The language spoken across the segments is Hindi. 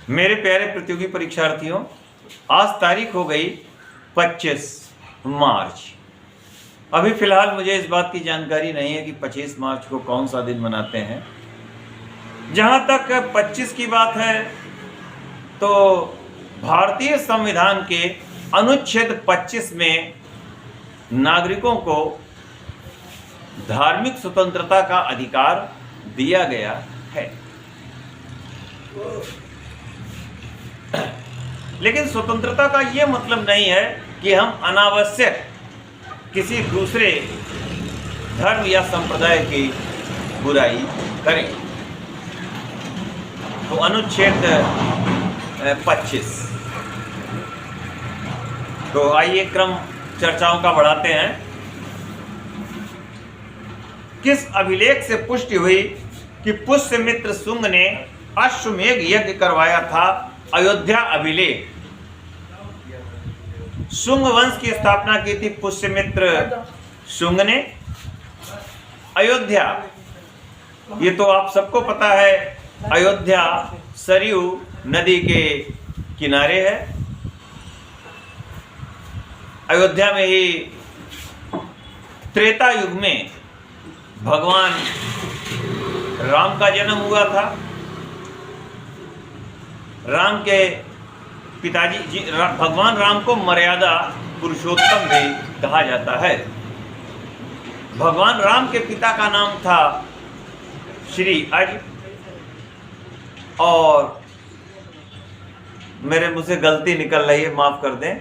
मेरे प्यारे प्रतियोगी परीक्षार्थियों, आज तारीख हो गई 25 मार्च। अभी फिलहाल मुझे इस बात की जानकारी नहीं है कि 25 मार्च को कौन सा दिन मनाते हैं। जहां तक 25 की बात है तो भारतीय संविधान के अनुच्छेद 25 में नागरिकों को धार्मिक स्वतंत्रता का अधिकार दिया गया है। लेकिन स्वतंत्रता का यह मतलब नहीं है कि हम अनावश्यक किसी दूसरे धर्म या संप्रदाय की बुराई करें। तो अनुच्छेद 25। तो आइए क्रम चर्चाओं का बढ़ाते हैं। किस अभिलेख से पुष्टि हुई कि पुष्यमित्र शुंग ने अश्वमेध यज्ञ करवाया था? अयोध्या अभिलेख। शुंग वंश की स्थापना की थी पुष्यमित्र शुंग ने। अयोध्या, ये तो आप सबको पता है, अयोध्या सरयू नदी के किनारे है। अयोध्या में ही त्रेता युग में भगवान राम का जन्म हुआ था। राम के पिताजी भगवान राम को मर्यादा पुरुषोत्तम भी कहा जाता है। भगवान राम के पिता का नाम था श्री अज, और मेरे मुंह से गलती निकल रही है, माफ कर दें।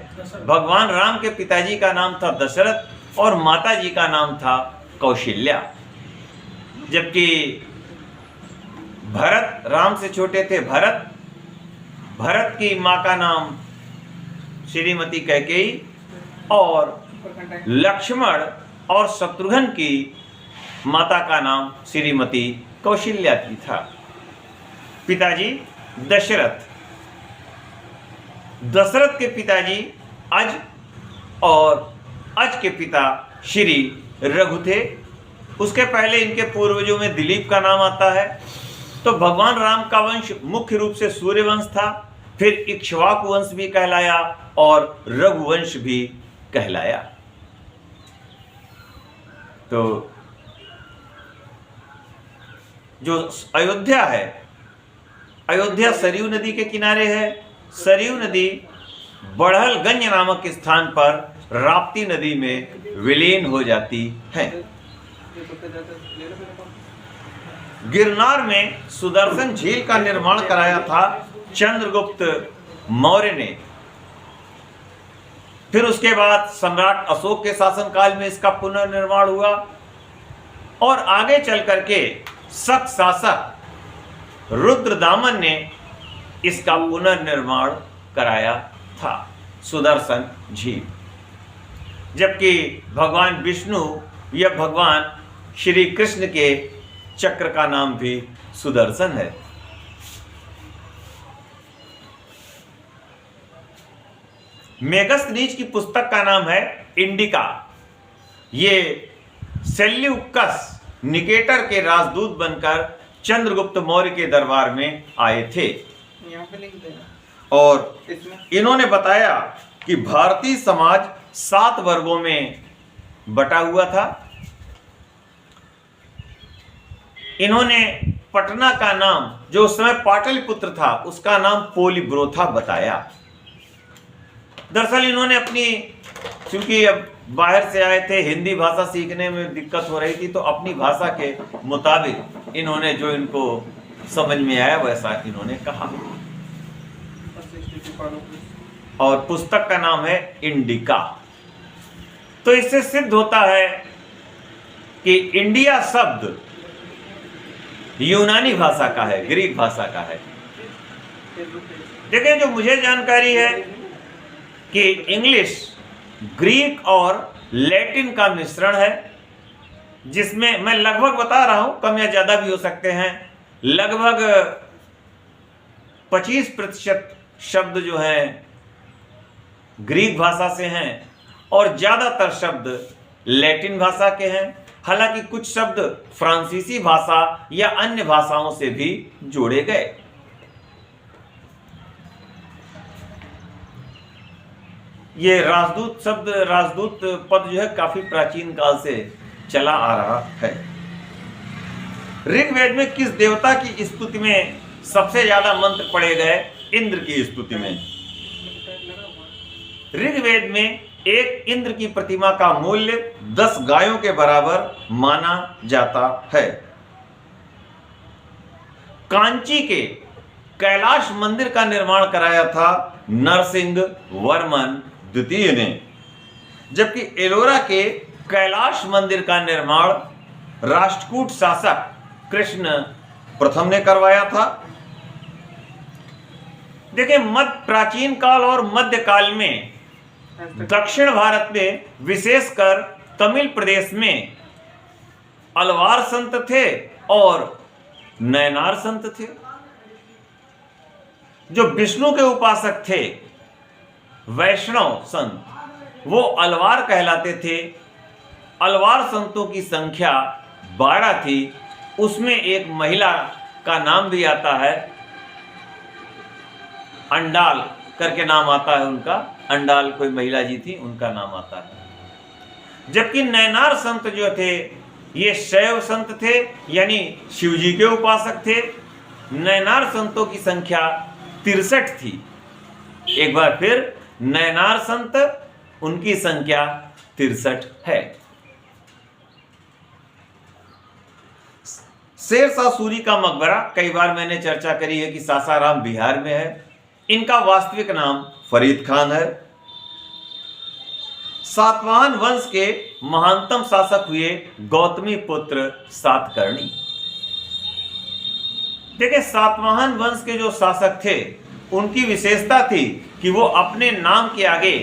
भगवान राम के पिताजी का नाम था दशरथ और माता जी का नाम था कौशल्या। जबकि भरत राम से छोटे थे। भरत की मां का नाम श्रीमती कैकेयी और लक्ष्मण और शत्रुघ्न की माता का नाम श्रीमती कौशल्या की था। पिताजी दशरथ के पिताजी अज और अज के पिता श्री रघु थे। उसके पहले इनके पूर्वजों में दिलीप का नाम आता है। तो भगवान राम का वंश मुख्य रूप से सूर्यवंश था, फिर इक्ष्वाकु वंश भी कहलाया और रघुवंश भी कहलाया। तो जो अयोध्या है, अयोध्या सरयू नदी के किनारे है। सरयू नदी बढ़लगंज नामक स्थान पर राप्ती नदी में विलीन हो जाती है। गिरनार में सुदर्शन झील का निर्माण कराया था चंद्रगुप्त मौर्य ने। फिर उसके बाद सम्राट अशोक के शासनकाल में इसका पुनर्निर्माण हुआ और आगे चल करके शक शासक रुद्रदामन ने इसका पुनर्निर्माण कराया था, सुदर्शन झील। जबकि भगवान विष्णु या भगवान श्री कृष्ण के चक्र का नाम भी सुदर्शन है। मेगस्थनीज की पुस्तक का नाम है इंडिका। ये सेल्यूकस निकेटर के राजदूत बनकर चंद्रगुप्त मौर्य के दरबार में आए थे और इन्होंने बताया कि भारतीय समाज 7 वर्गों में बटा हुआ था। इन्होंने पटना का नाम, जो उस समय पाटलिपुत्र था, उसका नाम पोलिब्रोथा बताया। दरअसल इन्होंने अपनी, क्योंकि अब बाहर से आए थे, हिंदी भाषा सीखने में दिक्कत हो रही थी, तो अपनी भाषा के मुताबिक इन्होंने जो इनको समझ में आया वैसा इन्होंने कहा। और पुस्तक का नाम है इंडिका। तो इससे सिद्ध होता है कि इंडिया शब्द यूनानी भाषा का है, ग्रीक भाषा का है। देखिए, जो मुझे जानकारी है कि इंग्लिश ग्रीक और लैटिन का मिश्रण है, जिसमें मैं लगभग बता रहा हूं, कम या ज्यादा भी हो सकते हैं, लगभग 25% शब्द जो हैं ग्रीक भाषा से हैं और ज्यादातर शब्द लैटिन भाषा के हैं। हालांकि कुछ शब्द फ्रांसीसी भाषा या अन्य भाषाओं से भी जोड़े गए। ये राजदूत शब्द, राजदूत पद जो है काफी प्राचीन काल से चला आ रहा है। ऋग्वेद में किस देवता की स्तुति में सबसे ज्यादा मंत्र पढ़े गए? इंद्र की स्तुति में। ऋग्वेद में एक इंद्र की प्रतिमा का मूल्य 10 गायों के बराबर माना जाता है। कांची के कैलाश मंदिर का निर्माण कराया था नरसिंह वर्मन द्वितीय ने, जबकि एलोरा के कैलाश मंदिर का निर्माण राष्ट्रकूट शासक कृष्ण प्रथम ने करवाया था। देखिए, प्राचीन काल और मध्य काल में दक्षिण भारत में, विशेषकर तमिल प्रदेश में अलवार संत थे और नयनार संत थे। जो विष्णु के उपासक थे, वैष्णव संत, वो अलवार कहलाते थे। अलवार संतों की संख्या 12 थी। उसमें एक महिला का नाम भी आता है, अंडाल करके नाम आता है उनका। अंडाल कोई महिला जी थी, उनका नाम आता है। जबकि नयनार संत जो थे, ये शैव संत थे, यानी शिवजी के उपासक थे। नयनार संतों की संख्या 63 थी। एक बार फिर, नयनार संत, उनकी संख्या 63 है। शेरशाह सूरी का मकबरा, कई बार मैंने चर्चा करी है कि सासाराम बिहार में है। इनका वास्तविक नाम फरीद खान है। सातवाहन वंश के महानतम शासक हुए गौतमी पुत्र सातकर्णी। देखिए, सातवाहन वंश के जो शासक थे, उनकी विशेषता थी कि वो अपने नाम के आगे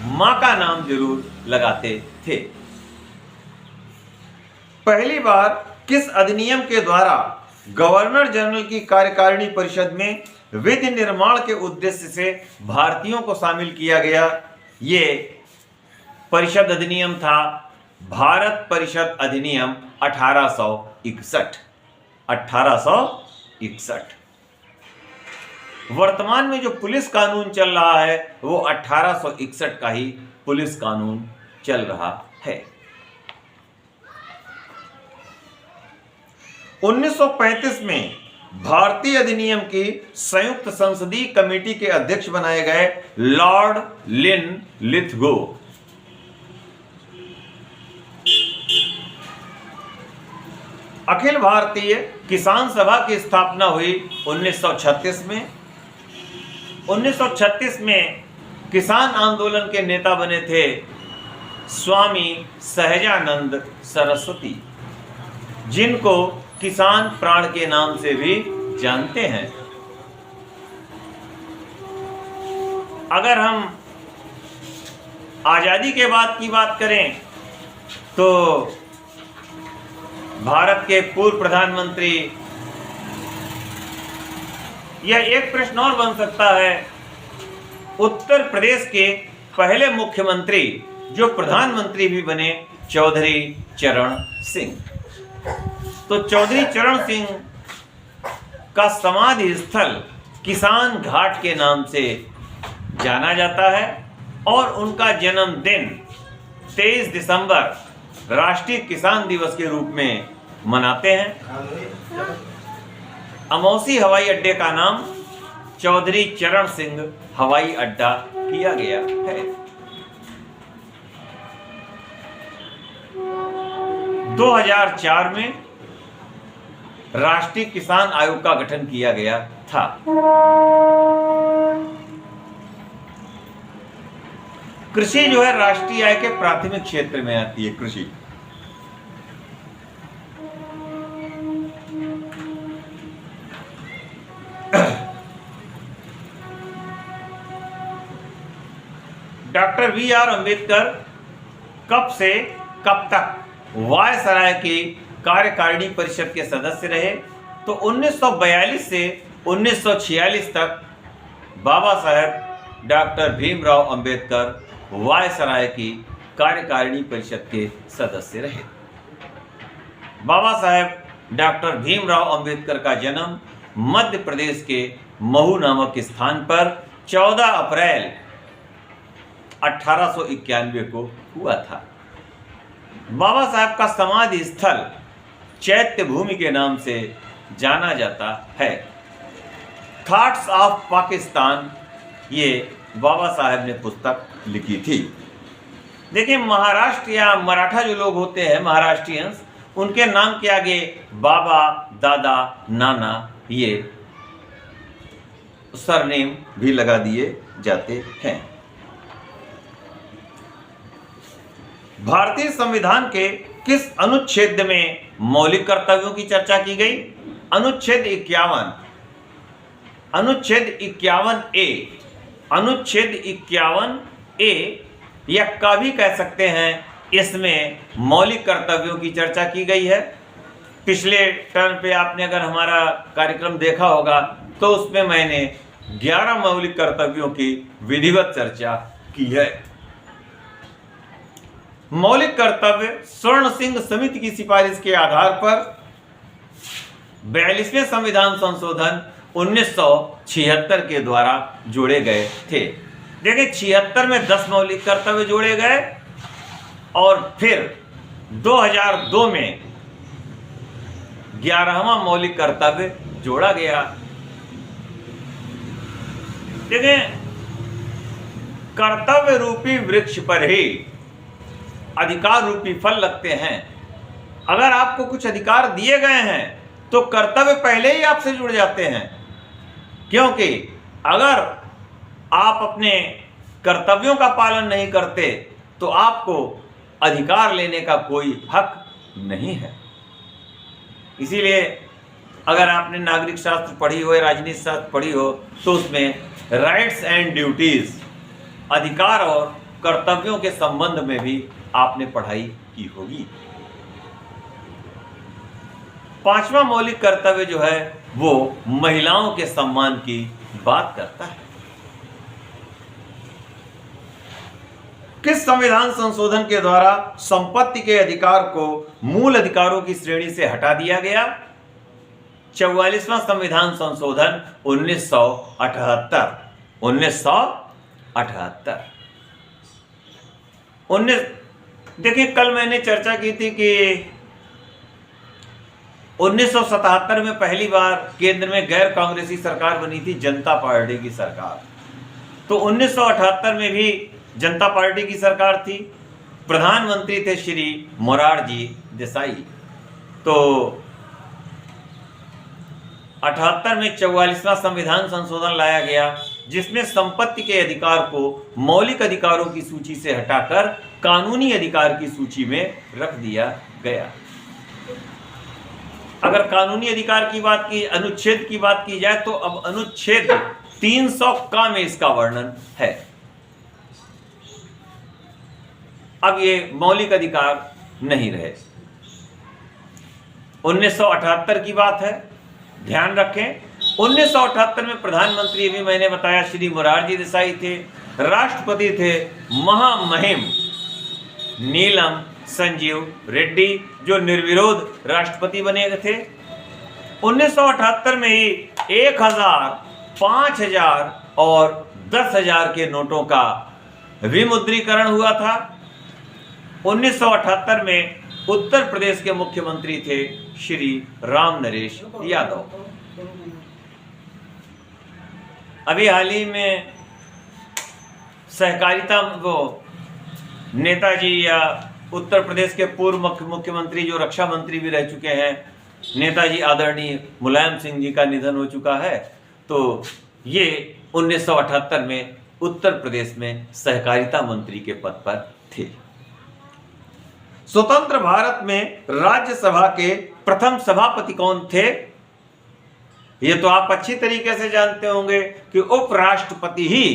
मां का नाम जरूर लगाते थे। पहली बार किस अधिनियम के द्वारा गवर्नर जनरल की कार्यकारिणी परिषद में विधि निर्माण के उद्देश्य से भारतीयों को शामिल किया गया? ये परिषद अधिनियम था भारत परिषद अधिनियम 1861। 1861। वर्तमान में जो पुलिस कानून चल रहा है, वो 1861 का ही पुलिस कानून चल रहा है। 1935 में भारतीय अधिनियम की संयुक्त संसदीय कमेटी के अध्यक्ष बनाए गए लॉर्ड लिन लिथगो। अखिल भारतीय किसान सभा की स्थापना हुई 1936 में। 1936 में किसान आंदोलन के नेता बने थे स्वामी सहजानंद सरस्वती, जिनको किसान प्राण के नाम से भी जानते हैं। अगर हम आजादी के बाद की बात करें तो भारत के पूर्व प्रधानमंत्री, यह एक प्रश्न और बन सकता है, उत्तर प्रदेश के पहले मुख्यमंत्री जो प्रधानमंत्री भी बने, चौधरी चरण सिंह। तो चौधरी चरण सिंह का समाधि स्थल किसान घाट के नाम से जाना जाता है और उनका जन्मदिन 23 दिसंबर राष्ट्रीय किसान दिवस के रूप में मनाते हैं। अमौसी हवाई अड्डे का नाम चौधरी चरण सिंह हवाई अड्डा किया गया है। 2004 में राष्ट्रीय किसान आयोग का गठन किया गया था। कृषि जो है राष्ट्रीय आय के प्राथमिक क्षेत्र में आती है। कृषि डॉक्टर वी.आर. अंबेडकर कब से कब तक वायसराय की कार्यकारिणी परिषद के सदस्य रहे? तो 1942 से 1946 तक बाबा साहेब डॉक्टर भीमराव अंबेडकर वायसराय की कार्यकारिणी परिषद के सदस्य रहे। बाबा साहेब डॉक्टर भीमराव अंबेडकर का जन्म मध्य प्रदेश के महू नामक स्थान पर 14 अप्रैल 1891 को हुआ था। बाबा साहब का समाधि स्थल चैत्य भूमि के नाम से जाना जाता है। थॉट्स ऑफ पाकिस्तान, ये बाबा साहब ने पुस्तक लिखी थी। देखिए, महाराष्ट्र या मराठा जो लोग होते हैं, महाराष्ट्रियंस, उनके नाम के आगे बाबा, दादा, नाना, ये सरनेम भी लगा दिए जाते हैं। भारतीय संविधान के किस अनुच्छेद में मौलिक कर्तव्यों की चर्चा की गई? अनुच्छेद 51, अनुच्छेद 51A, अनुच्छेद 51A या का भी कह सकते हैं, इसमें मौलिक कर्तव्यों की चर्चा की गई है। पिछले टर्म पे आपने अगर हमारा कार्यक्रम देखा होगा तो उसमें मैंने 11 मौलिक कर्तव्यों की विधिवत चर्चा की है। मौलिक कर्तव्य स्वर्ण सिंह समिति की सिफारिश के आधार पर 42वें संविधान संशोधन 1976 के द्वारा जोड़े गए थे। देखिए, 76 में 10 मौलिक कर्तव्य जोड़े गए और फिर 2002 में 11वां मौलिक कर्तव्य जोड़ा गया। देखिए, कर्तव्य रूपी वृक्ष पर ही अधिकार रूपी फल लगते हैं। अगर आपको कुछ अधिकार दिए गए हैं तो कर्तव्य पहले ही आपसे जुड़ जाते हैं, क्योंकि अगर आप अपने कर्तव्यों का पालन नहीं करते तो आपको अधिकार लेने का कोई हक नहीं है। इसीलिए अगर आपने नागरिक शास्त्र पढ़ी हो या राजनीति शास्त्र पढ़ी हो तो उसमें राइट्स एंड ड्यूटीज, अधिकार और कर्तव्यों के संबंध में भी आपने पढ़ाई की होगी। 5वां मौलिक कर्तव्य जो है वो महिलाओं के सम्मान की बात करता है। किस संविधान संशोधन के द्वारा संपत्ति के अधिकार को मूल अधिकारों की श्रेणी से हटा दिया गया? 44वां संविधान संशोधन 1978। 1978 देखिए, कल मैंने चर्चा की थी कि 1977 में पहली बार केंद्र में गैर कांग्रेसी सरकार बनी थी, जनता पार्टी की सरकार। तो 1978 में भी जनता पार्टी की सरकार थी, प्रधानमंत्री थे श्री मोरारजी देसाई। तो 78 में 44वां संविधान संशोधन लाया गया, जिसमें संपत्ति के अधिकार को मौलिक अधिकारों की सूची से हटाकर कानूनी अधिकार की सूची में रख दिया गया। अगर कानूनी अधिकार की बात की, अनुच्छेद की बात की जाए तो अब अनुच्छेद 300 का में इसका वर्णन है। अब ये मौलिक अधिकार नहीं रहे। 1978 की बात है, ध्यान रखें। 1978 में प्रधानमंत्री भी मैंने बताया श्री मोरारजी देसाई थे, राष्ट्रपति थे महामहिम नीलम संजीव रेड्डी, जो निर्विरोध राष्ट्रपति बने थे। 1978 में ही 1000, 5000 और 10,000 के नोटों का विमुद्रीकरण हुआ था। 1978 में उत्तर प्रदेश के मुख्यमंत्री थे श्री राम नरेश यादव। अभी हाल ही में सहकारिता, वो नेताजी या उत्तर प्रदेश के पूर्व मुख्यमंत्री जो रक्षा मंत्री भी रह चुके हैं, नेताजी आदरणीय मुलायम सिंह जी का निधन हो चुका है। तो ये 1978 में उत्तर प्रदेश में सहकारिता मंत्री के पद पर थे। स्वतंत्र भारत में राज्यसभा के प्रथम सभापति कौन थे? ये तो आप अच्छी तरीके से जानते होंगे कि उपराष्ट्रपति ही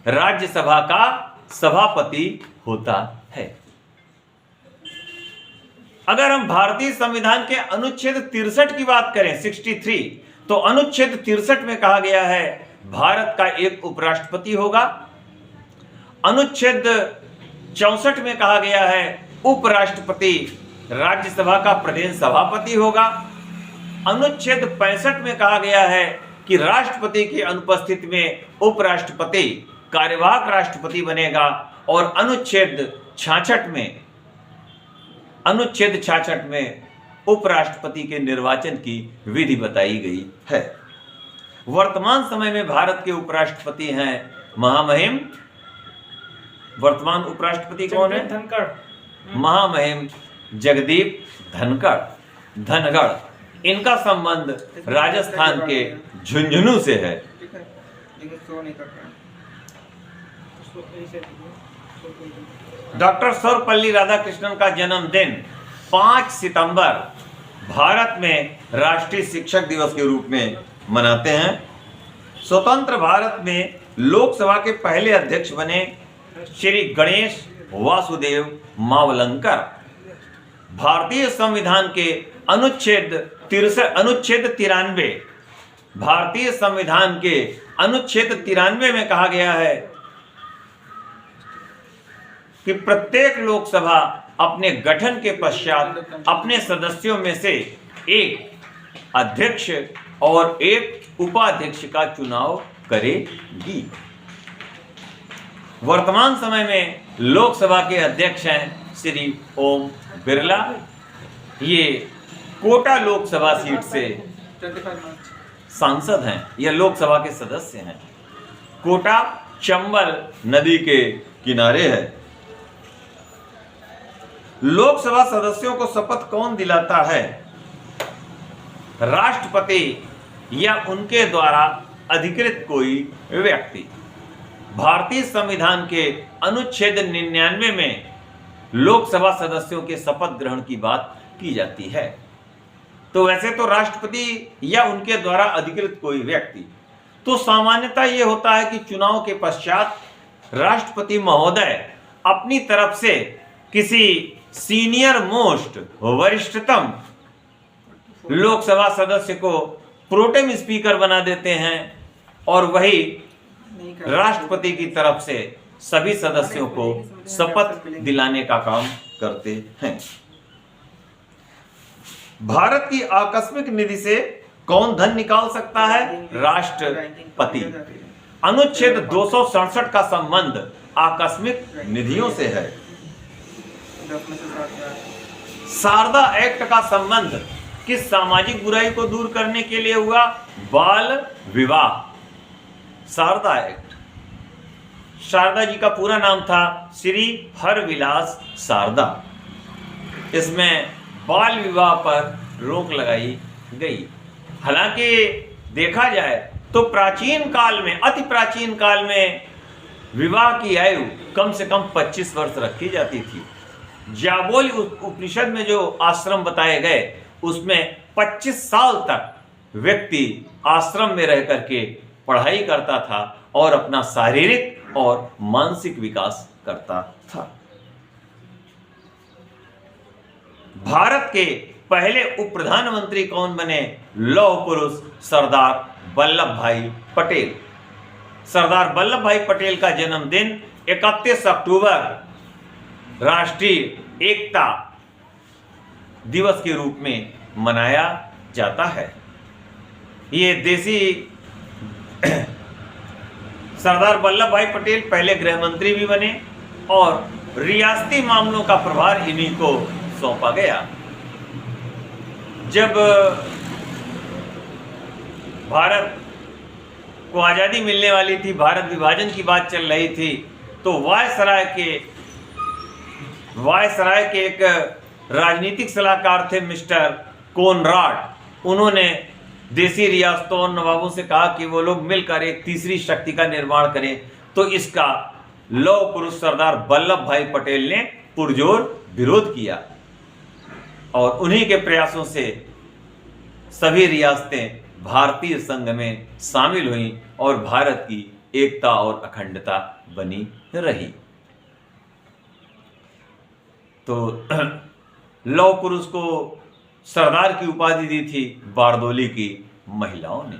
राज्यसभा का सभापति होता है। अगर हम भारतीय संविधान के अनुच्छेद 63 की बात करें, 63, तो अनुच्छेद 63 में कहा गया है भारत का एक उपराष्ट्रपति होगा। अनुच्छेद 64 में कहा गया है उपराष्ट्रपति राज्यसभा का प्रदेश सभापति होगा। अनुच्छेद 65 में कहा गया है कि राष्ट्रपति की अनुपस्थिति में उपराष्ट्रपति कार्यवाहक राष्ट्रपति बनेगा और अनुच्छेद 66 में उपराष्ट्रपति के निर्वाचन की विधि बताई गई है। वर्तमान समय में भारत के उपराष्ट्रपति हैं महामहिम, वर्तमान उपराष्ट्रपति कौन है? धनखड़। महामहिम जगदीप धनखड़। इनका संबंध राजस्थान के झुंझुनू से है। डॉक्टर सर्वपल्ली राधाकृष्णन का जन्मदिन 5 सितंबर भारत में राष्ट्रीय शिक्षक दिवस के रूप में मनाते हैं। स्वतंत्र भारत में लोकसभा के पहले अध्यक्ष बने श्री गणेश वासुदेव मावलंकर। भारतीय संविधान के अनुच्छेद 93 भारतीय संविधान के अनुच्छेद 93 में कहा गया है कि प्रत्येक लोकसभा अपने गठन के पश्चात अपने सदस्यों में से एक अध्यक्ष और एक उपाध्यक्ष का चुनाव करेगी। वर्तमान समय में लोकसभा के अध्यक्ष हैं श्री ओम बिरला। ये कोटा लोकसभा सीट से सांसद हैं, यह लोकसभा के सदस्य हैं। कोटा चंबल नदी के किनारे है। लोकसभा सदस्यों को शपथ कौन दिलाता है? राष्ट्रपति या उनके द्वारा अधिकृत कोई व्यक्ति। भारतीय संविधान के अनुच्छेद 99 में लोकसभा सदस्यों के शपथ ग्रहण की बात की जाती है। तो वैसे तो राष्ट्रपति या उनके द्वारा अधिकृत कोई व्यक्ति। तो सामान्यतः यह होता है कि चुनाव के पश्चात राष्ट्रपति महोदय अपनी तरफ से किसी सीनियर मोस्ट वरिष्ठतम लोकसभा सदस्य को प्रोटेम स्पीकर बना देते हैं और वही राष्ट्रपति की तरफ से सभी सदस्यों को शपथ दिलाने का काम करते हैं। भारत की आकस्मिक निधि से कौन धन निकाल सकता है? राष्ट्रपति। अनुच्छेद 267 का संबंध आकस्मिक निधियों से है। शारदा एक्ट का संबंध किस सामाजिक बुराई को दूर करने के लिए हुआ? बाल विवाह। शारदा एक्ट, शारदा जी का पूरा नाम था श्री हरविलास शारदा। इसमें बाल विवाह पर रोक लगाई गई। हालांकि देखा जाए तो प्राचीन काल में, अति प्राचीन काल में विवाह की आयु कम से कम 25 वर्ष रखी जाती थी। जाबोली उपनिषद में जो आश्रम बताए गए उसमें 25 साल तक व्यक्ति आश्रम में रह करके पढ़ाई करता था और अपना शारीरिक और मानसिक विकास करता था। भारत के पहले उप प्रधानमंत्री कौन बने? लौह पुरुष सरदार वल्लभ भाई पटेल। सरदार वल्लभ भाई पटेल का जन्मदिन 31 अक्टूबर राष्ट्रीय एकता दिवस के रूप में मनाया जाता है। ये देसी सरदार वल्लभ भाई पटेल पहले गृह मंत्री भी बने और रियासती मामलों का प्रभार इन्हीं को सौंपा गया। जब भारत को आज़ादी मिलने वाली थी, भारत विभाजन की बात चल रही थी, तो वायसराय के एक राजनीतिक सलाहकार थे मिस्टर कोनराड। उन्होंने देसी रियासतों और नवाबों से कहा कि वो लोग मिलकर एक तीसरी शक्ति का निर्माण करें। तो इसका लौह पुरुष सरदार वल्लभ भाई पटेल ने पुरजोर विरोध किया और उन्हीं के प्रयासों से सभी रियासतें भारतीय संघ में शामिल हुईं और भारत की एकता और अखंडता बनी रही। तो लौह पुरुष को सरदार की उपाधि दी थी बारदोली की महिलाओं ने।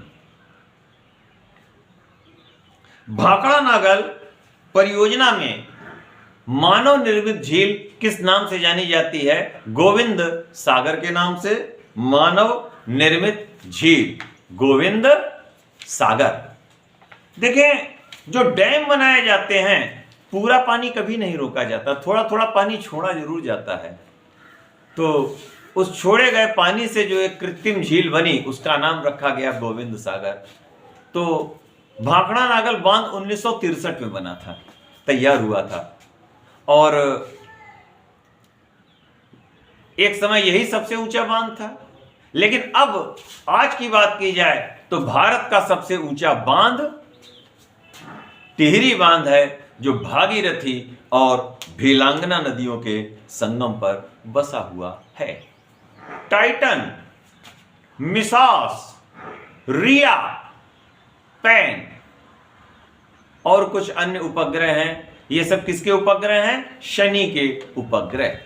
भाखड़ा नागल परियोजना में मानव निर्मित झील किस नाम से जानी जाती है? गोविंद सागर के नाम से मानव निर्मित झील गोविंद सागर। देखें, जो डैम बनाए जाते हैं पूरा पानी कभी नहीं रोका जाता, थोड़ा थोड़ा पानी छोड़ा जरूर जाता है। तो उस छोड़े गए पानी से जो एक कृत्रिम झील बनी उसका नाम रखा गया गोविंद सागर। तो भाखड़ा नागल बांध 1963 में बना था, तैयार हुआ था, और एक समय यही सबसे ऊंचा बांध था। लेकिन अब आज की बात की जाए तो भारत का सबसे ऊंचा बांध टिहरी बांध है, जो भागीरथी और भीलांगना नदियों के संगम पर बसा हुआ है। टाइटन, मिसास, रिया, पैन और कुछ अन्य उपग्रह हैं। ये सब किसके उपग्रह हैं? शनि के उपग्रह।